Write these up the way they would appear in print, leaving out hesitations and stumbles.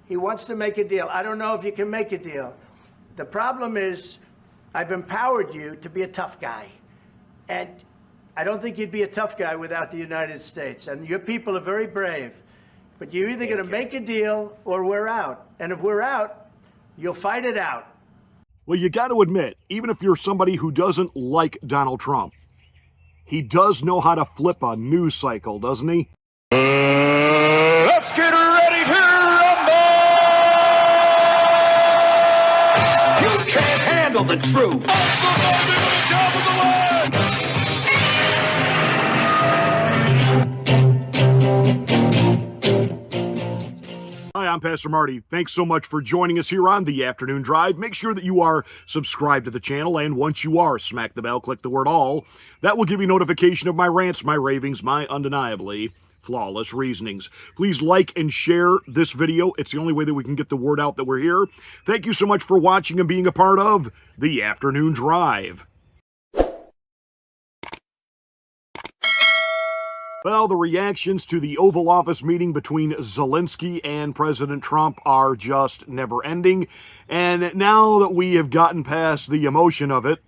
He wants to make a deal. I don't know if you can make a deal. The problem is I've empowered you to be a tough guy. And I don't think you'd be a tough guy without the United States. And your people are very brave. But you're either going to make a deal or we're out. And if we're out, you'll fight it out. Well, you got to admit, even if you're somebody who doesn't like Donald Trump, he does know how to flip a news cycle, doesn't he? Let's get ready to rumble! You can't handle the truth. Hi, I'm Pastor Marty. Thanks so much for joining us here on the Afternoon Drive. Make sure that you are subscribed to the channel, and once you are, smack the bell, click the word all. That will give you notification of my rants, my ravings, my undeniably flawless reasonings. Please like and share this video. It's the only way that we can get the word out that we're here. Thank you so much for watching and being a part of the Afternoon Drive. Well, the reactions to the Oval Office meeting between Zelensky and President Trump are just never-ending. And now that we have gotten past the emotion of it,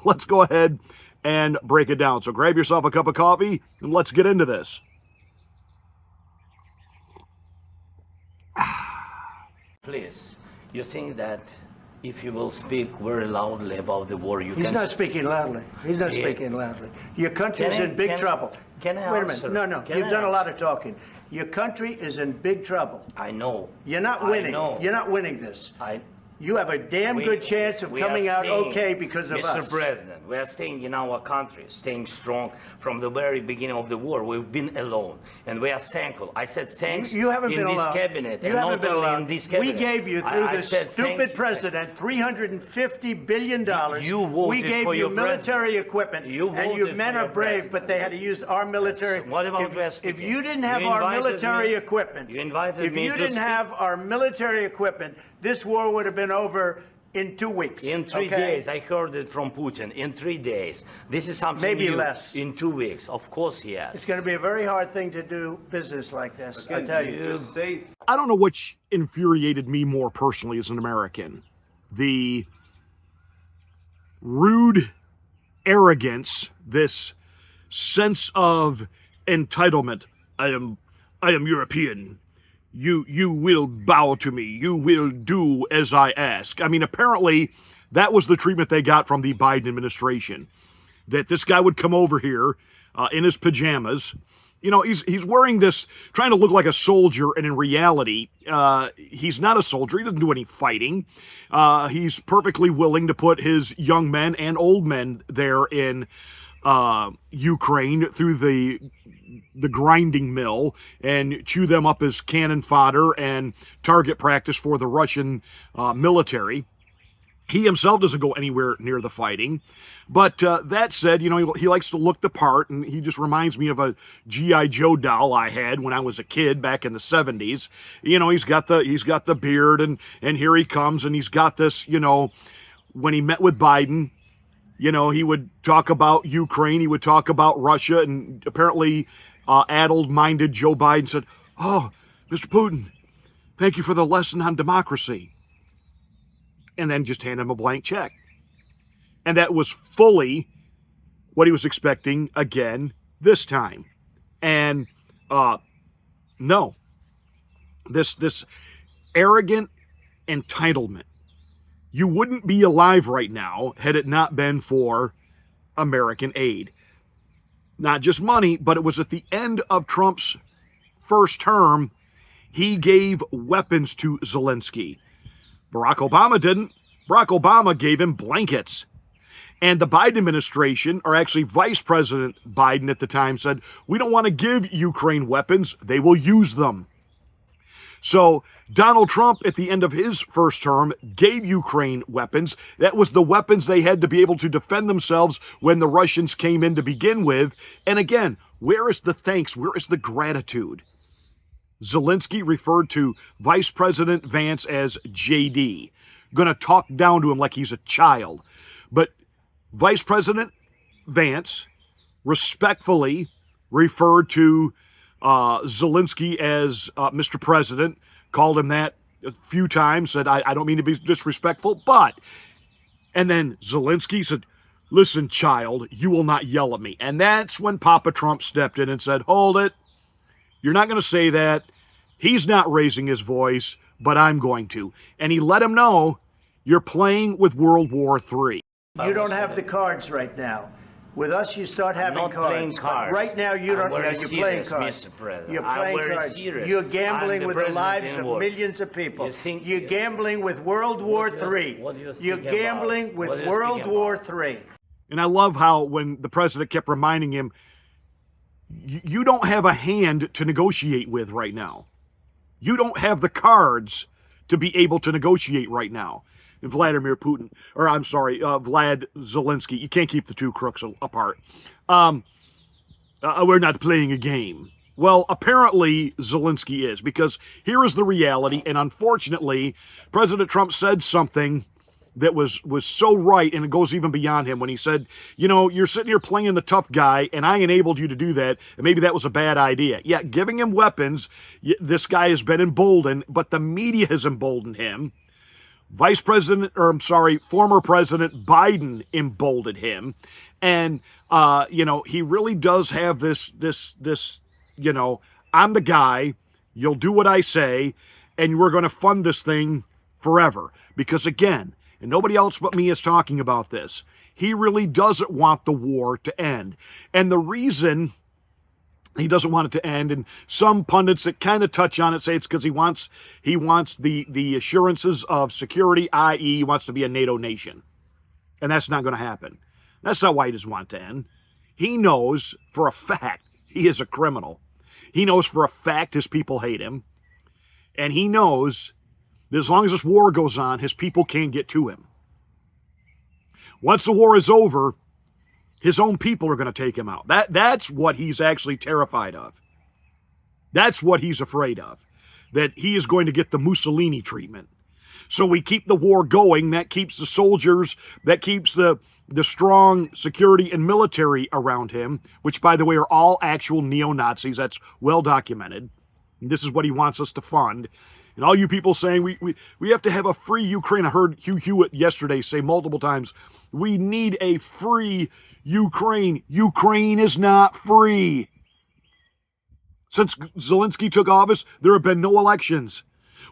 let's go ahead and break it down. So grab yourself a cup of coffee and let's get into this. Please, you think that if you will speak very loudly about the war, He's not speaking loudly. He's not speaking loudly. Your country's in big trouble. Can I Wait a answer? minute. No, you've done a lot of talking. Your country is in big trouble. I know. You're not winning. You're not winning this. You have a damn good chance of coming out okay because of us. Mr. President, we are staying in our country, staying strong from the very beginning of the war. We've been alone, and we are thankful. I said thanks you haven't in been this alone. cabinet, you and haven't not been only alone. in this cabinet. We gave you, through this stupid president, $350 billion. You voted we gave for you your military president. equipment, You and you voted men for are your brave, president. but they had to use our military. Yes. What about if you didn't have our military equipment, you invited if me you to didn't speak. have our military equipment, this war would have been over in 2 weeks. In 3 days, I heard it from Putin. In 3 days. This is something Maybe new. less. In 2 weeks. Of course, yes. It's going to be a very hard thing to do business like this, I tell you. I don't know which infuriated me more personally as an American. The rude arrogance, this sense of entitlement. I am European. You will bow to me. You will do as I ask. I mean, apparently, that was the treatment they got from the Biden administration. That this guy would come over here in his pajamas. You know, he's wearing this, trying to look like a soldier, and in reality, he's not a soldier. He doesn't do any fighting. He's perfectly willing to put his young men and old men there in Ukraine through the grinding mill and chew them up as cannon fodder and target practice for the Russian military. He himself doesn't go anywhere near the fighting. But that said, you know, he likes to look the part, and he just reminds me of a G.I. Joe doll I had when I was a kid back in the 70s. You know, he's got the beard, and here he comes, and he's got this, you know, when he met with Biden, you know, he would talk about Ukraine, he would talk about Russia, and apparently addled-minded Joe Biden said, "Oh, Mr. Putin, thank you for the lesson on democracy." And then just hand him a blank check. And that was fully what he was expecting again this time. And no, this arrogant entitlement. You wouldn't be alive right now had it not been for American aid. Not just money, but it was at the end of Trump's first term, he gave weapons to Zelensky. Barack Obama didn't. Barack Obama gave him blankets. And the Biden administration, or actually Vice President Biden at the time, said, we don't want to give Ukraine weapons. They will use them. So Donald Trump, at the end of his first term, gave Ukraine weapons. That was the weapons they had to be able to defend themselves when the Russians came in to begin with. And again, where is the thanks? Where is the gratitude? Zelensky referred to Vice President Vance as JD. Going to talk down to him like he's a child. But Vice President Vance respectfully referred to Zelensky as Mr. President. called him that a few times, said, I don't mean to be disrespectful, but. And then Zelensky said, listen, child, you will not yell at me. And that's when Papa Trump stepped in and said, hold it. You're not going to say that. He's not raising his voice, but I'm going to. And he let him know, you're playing with World War III. You don't have the cards right now. With us, you start having not cards. playing cards. But right now, you don't. I'm very You're playing serious, cards. Mr. President. You're I'm playing very cards. serious. You're I'm gambling the with the president lives in of war. millions of people. You think- You're gambling with World War III. what do you You're speak gambling about? with What do you World speak War about? III. And I love how when the president kept reminding him, you don't have a hand to negotiate with right now. You don't have the cards to be able to negotiate right now. And Vladimir Putin, or I'm sorry, Vlad Zelensky, you can't keep the two crooks apart. We're not playing a game. Well, apparently Zelensky is, because here is the reality, and unfortunately, President Trump said something that was so right, and it goes even beyond him when he said, you know, you're sitting here playing the tough guy, and I enabled you to do that, and maybe that was a bad idea. Yeah, giving him weapons, this guy has been emboldened, but the media has emboldened him. Former President Biden emboldened him. And, he really does have this, I'm the guy, you'll do what I say, and we're going to fund this thing forever. Because again, and nobody else but me is talking about this, he really doesn't want the war to end. And the reason he doesn't want it to end, and some pundits that kind of touch on it say it's because he wants the assurances of security, i.e. he wants to be a NATO nation. And that's not going to happen. That's not why he doesn't want it to end. He knows for a fact he is a criminal. He knows for a fact his people hate him. And he knows that as long as this war goes on, his people can't get to him. Once the war is over, his own people are going to take him out. That's what he's actually terrified of. That's what he's afraid of. That he is going to get the Mussolini treatment. So we keep the war going. That keeps the soldiers, that keeps the strong security and military around him, which, by the way, are all actual neo-Nazis. That's well documented. And this is what he wants us to fund. And all you people saying we have to have a free Ukraine. I heard Hugh Hewitt yesterday say multiple times, we need a free Ukraine. Ukraine is not free. Since Zelensky took office, there have been no elections.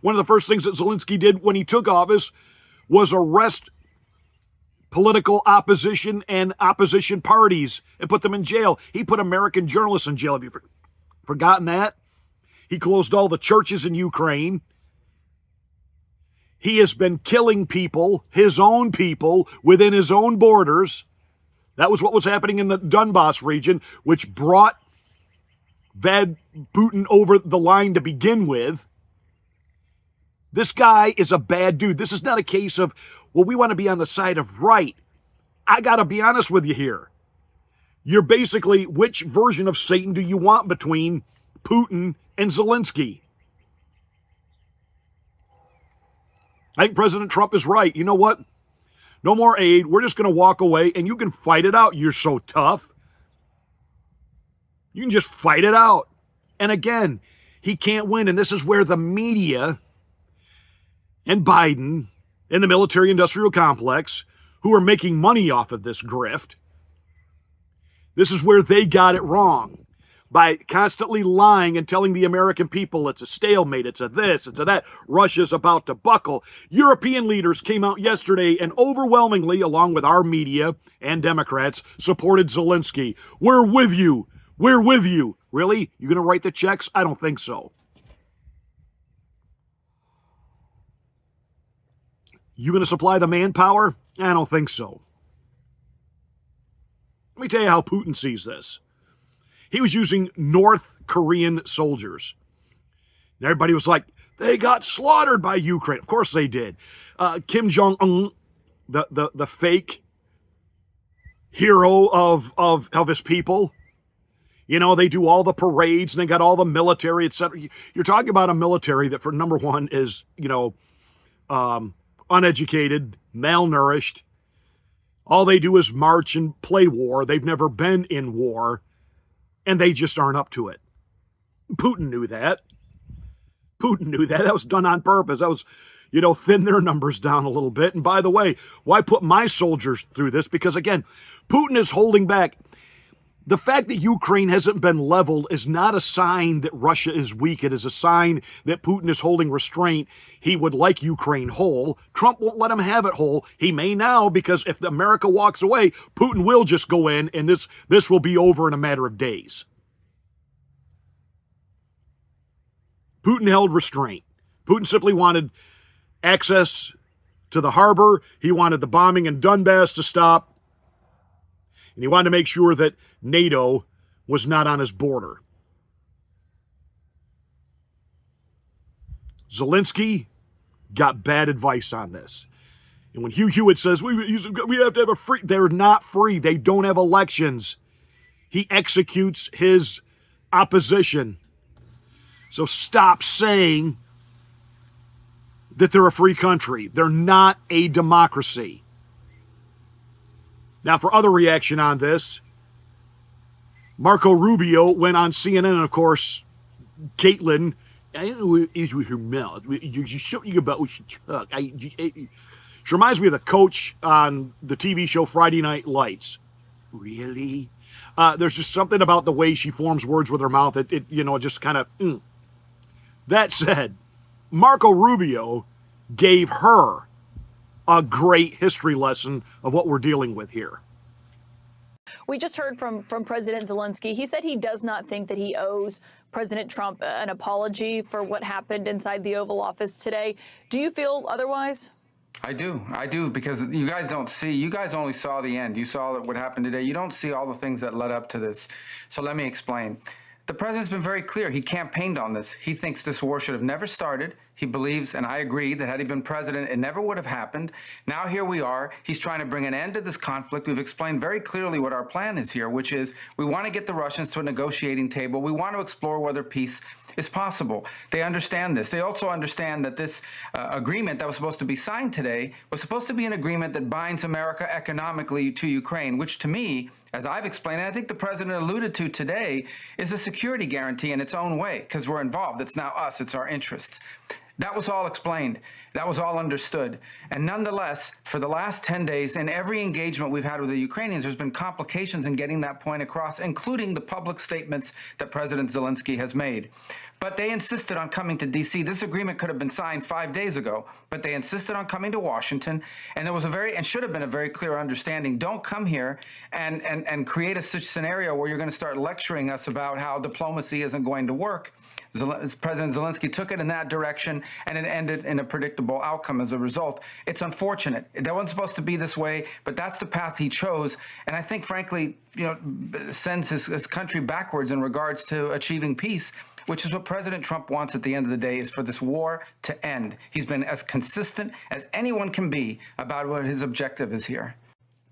One of the first things that Zelensky did when he took office was arrest political opposition and opposition parties and put them in jail. He put American journalists in jail. Have you forgotten that? He closed all the churches in Ukraine. He has been killing people, his own people, within his own borders. That was what was happening in the Donbass region, which brought Putin over the line to begin with. This guy is a bad dude. This is not a case of, well, we want to be on the side of right. I got to be honest with you here. You're basically, which version of Satan do you want between Putin and Zelensky? I think President Trump is right. You know what? No more aid. We're just going to walk away and you can fight it out. You're so tough. You can just fight it out. And again, he can't win. And this is where the media and Biden and the military-industrial complex, who are making money off of this grift, this is where they got it wrong. By constantly lying and telling the American people it's a stalemate, it's a this, it's a that, Russia's about to buckle. European leaders came out yesterday and overwhelmingly, along with our media and Democrats, supported Zelensky. We're with you. We're with you. Really? You going to write the checks? I don't think so. You going to supply the manpower? I don't think so. Let me tell you how Putin sees this. He was using North Korean soldiers. And everybody was like, they got slaughtered by Ukraine. Of course they did. Kim Jong-un, the fake hero of his people, you know, they do all the parades and they got all the military, etc. You're talking about a military that, for number one, is, uneducated, malnourished. All they do is march and play war. They've never been in war. And they just aren't up to it. Putin knew that. Putin knew that. That was done on purpose. That was, thin their numbers down a little bit. And by the way, why put my soldiers through this? Because again, Putin is holding back. The fact that Ukraine hasn't been leveled is not a sign that Russia is weak. It is a sign that Putin is holding restraint. He would like Ukraine whole. Trump won't let him have it whole. He may now, because if America walks away, Putin will just go in, and this will be over in a matter of days. Putin held restraint. Putin simply wanted access to the harbor. He wanted the bombing in Donbass to stop. And he wanted to make sure that NATO was not on his border. Zelensky got bad advice on this. And when Hugh Hewitt says, we have to have a free, they're not free. They don't have elections. He executes his opposition. So stop saying that they're a free country. They're not a democracy. Now, for other reaction on this, Marco Rubio went on CNN, and of course, Caitlin, I don't know what is with her mouth. She's something about what she took. She reminds me of the coach on the TV show Friday Night Lights. Really? There's just something about the way she forms words with her mouth. It just kind of. That said, Marco Rubio gave her a great history lesson of what we're dealing with here. We just heard from President Zelensky. He said he does not think that he owes President Trump an apology for what happened inside the Oval Office today. Do you feel otherwise? I do, because you guys don't see, you guys only saw the end. You saw what happened today. You don't see all the things that led up to this. So let me explain. The president's been very clear. He campaigned on this. He thinks this war should have never started. He believes, and I agree, that had he been president, it never would have happened. Now here we are. He's trying to bring an end to this conflict. We've explained very clearly what our plan is here, which is we want to get the Russians to a negotiating table. We want to explore whether peace is possible. They understand this. They also understand that this agreement that was supposed to be signed today was supposed to be an agreement that binds America economically to Ukraine, which to me, as I've explained, and I think the president alluded to today, is a security guarantee in its own way, because we're involved. It's now us. It's our interests. That was all explained. That was all understood. And nonetheless, for the last 10 days, in every engagement we've had with the Ukrainians, there's been complications in getting that point across, including the public statements that President Zelensky has made. But they insisted on coming to D.C. This agreement could have been signed 5 days ago, but they insisted on coming to Washington, and there was and should have been a very clear understanding. Don't come here and create a such scenario where you're going to start lecturing us about how diplomacy isn't going to work. President Zelensky took it in that direction, and it ended in a predictable outcome as a result. It's unfortunate. That wasn't supposed to be this way, but that's the path he chose. And I think, frankly, sends his country backwards in regards to achieving peace, which is what President Trump wants at the end of the day, is for this war to end. He's been as consistent as anyone can be about what his objective is here.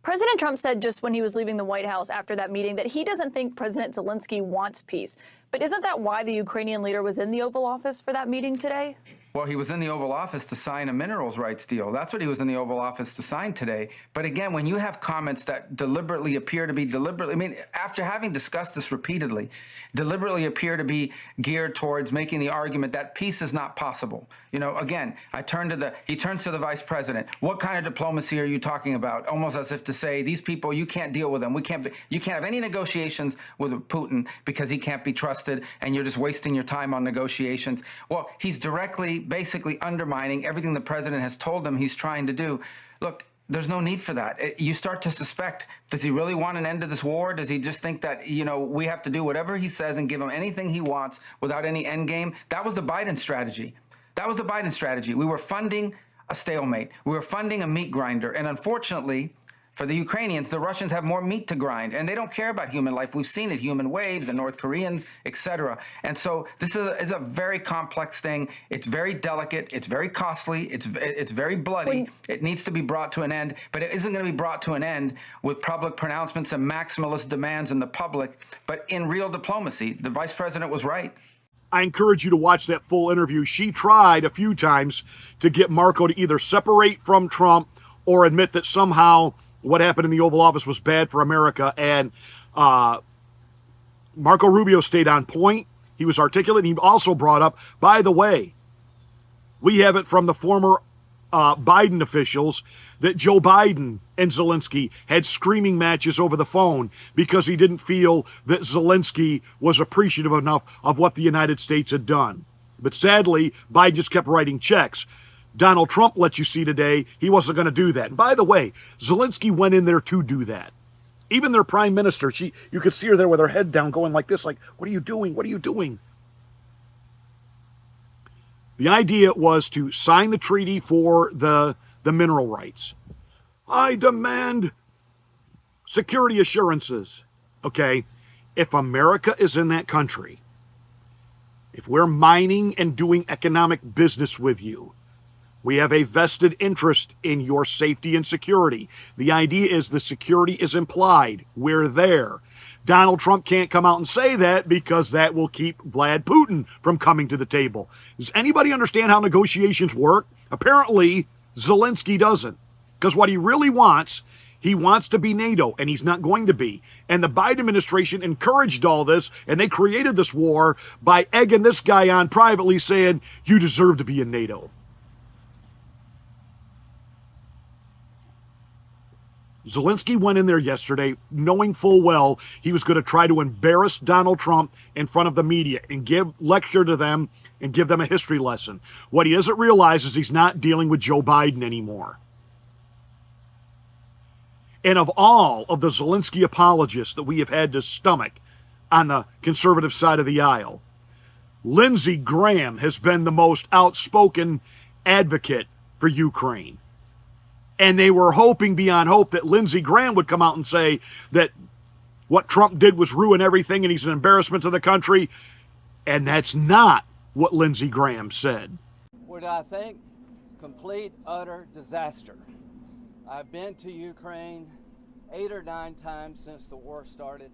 President Trump said just when he was leaving the White House after that meeting that he doesn't think President Zelensky wants peace. But isn't that why the Ukrainian leader was in the Oval Office for that meeting today? Well, he was in the Oval Office to sign a minerals rights deal. That's what he was in the Oval Office to sign today. But again, when you have comments that deliberately appear to be after having discussed this repeatedly, deliberately appear to be geared towards making the argument that peace is not possible. Again, he turns to the vice president. What kind of diplomacy are you talking about? Almost as if to say, these people, you can't deal with them. You can't have any negotiations with Putin because he can't be trusted, and you're just wasting your time on negotiations. Well, he's basically undermining everything the president has told him he's trying to do. Look, there's no need for that. You start to suspect, does he really want an end to this war? Does he just think that, we have to do whatever he says and give him anything he wants without any end game? That was the Biden strategy. We were funding a stalemate. We were funding a meat grinder. And unfortunately, for the Ukrainians, the Russians have more meat to grind, and they don't care about human life. We've seen it, human waves, the North Koreans, etc. And so this is a very complex thing. It's very delicate. It's very costly. It's very bloody. It needs to be brought to an end, but it isn't going to be brought to an end with public pronouncements and maximalist demands in the public, but in real diplomacy. The vice president was right. I encourage you to watch that full interview. She tried a few times to get Marco to either separate from Trump or admit that somehow what happened in the Oval Office was bad for America. And Marco Rubio stayed on point. He was articulate. And he also brought up, by the way, We have it from the former Biden officials that Joe Biden and Zelensky had screaming matches over the phone because he didn't feel that Zelensky was appreciative enough of what the United States had done. But sadly, Biden just kept writing checks. Donald Trump let you see today he wasn't going to do that. And by the way, Zelensky went in there to do that. Even their prime minister, you could see her there with her head down going like this, like, what are you doing? What are you doing? The idea was to sign the treaty for the mineral rights. I demand security assurances. Okay, if America is in that country, if we're mining and doing economic business with you, we have a vested interest in your safety and security. The idea is the security is implied. We're there. Donald Trump can't come out and say that because that will keep Vlad Putin from coming to the table. Does anybody understand how negotiations work? Apparently, Zelensky doesn't. Because what he really wants, he wants to be NATO, and he's not going to be. And the Biden administration encouraged all this, and they created this war by egging this guy on privately saying, you deserve to be in NATO. Zelensky went in there yesterday knowing full well he was going to try to embarrass Donald Trump in front of the media and lecture to them and give them a history lesson. What he doesn't realize is he's not dealing with Joe Biden anymore. And of all of the Zelensky apologists that we have had to stomach on the conservative side of the aisle, Lindsey Graham has been the most outspoken advocate for Ukraine. And they were hoping beyond hope that Lindsey Graham would come out and say that what Trump did was ruin everything and he's an embarrassment to the country. And that's not what Lindsey Graham said. What I think, complete, utter disaster. I've been to Ukraine 8 or 9 times since the war started.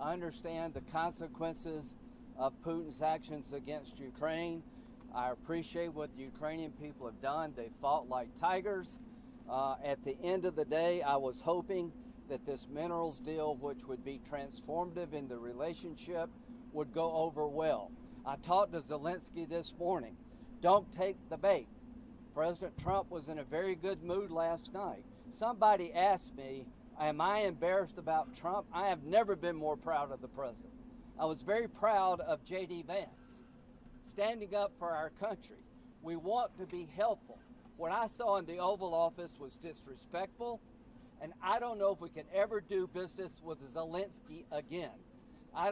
I understand the consequences of Putin's actions against Ukraine. I appreciate what the Ukrainian people have done. They fought like tigers. At the end of the day, I was hoping that this minerals deal, which would be transformative in the relationship, would go over well. I talked to Zelensky this morning. Don't take the bait. President Trump was in a very good mood last night. Somebody asked me, am I embarrassed about Trump? I have never been more proud of the president. I was very proud of J.D. Vance, standing up for our country. We want to be helpful. What I saw in the Oval Office was disrespectful, and I don't know if we can ever do business with Zelensky again. I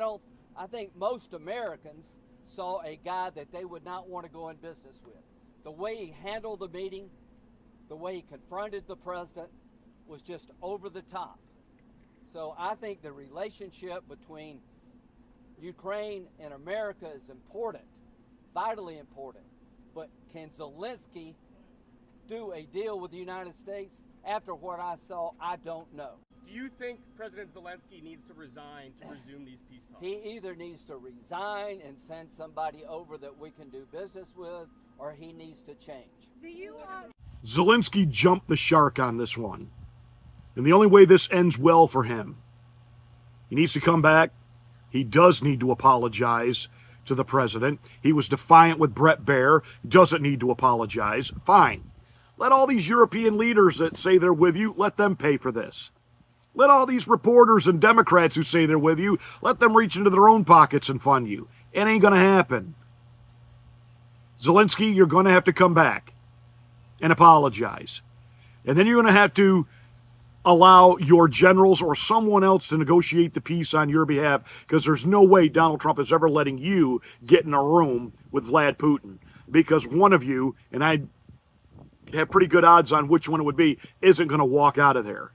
think most Americans saw a guy that they would not want to go in business with. The way he handled the meeting, the way he confronted the president was just over the top. So I think the relationship between Ukraine and America is important, vitally important. But can Zelensky do a deal with the United States? After what I saw, I don't know. Do you think President Zelensky needs to resign to resume these peace talks? He either needs to resign and send somebody over that we can do business with, or he needs to change. Zelensky jumped the shark on this one. And the only way this ends well for him, he needs to come back. He does need to apologize to the president. He was defiant with Brett Baer. Doesn't need to apologize. Fine. Let all these European leaders that say they're with you, let them pay for this. Let all these reporters and Democrats who say they're with you, let them reach into their own pockets and fund you. It ain't going to happen. Zelensky, you're going to have to come back and apologize. And then you're going to have to allow your generals or someone else to negotiate the peace on your behalf, because there's no way Donald Trump is ever letting you get in a room with Vlad Putin, because one of you, and I have pretty good odds on which one it would be, isn't going to walk out of there.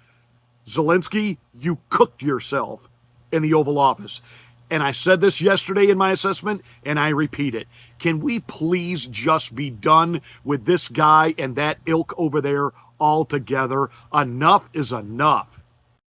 Zelensky, you cooked yourself in the Oval Office. And I said this yesterday in my assessment, and I repeat it. Can we please just be done with this guy and that ilk over there altogether? Enough is enough.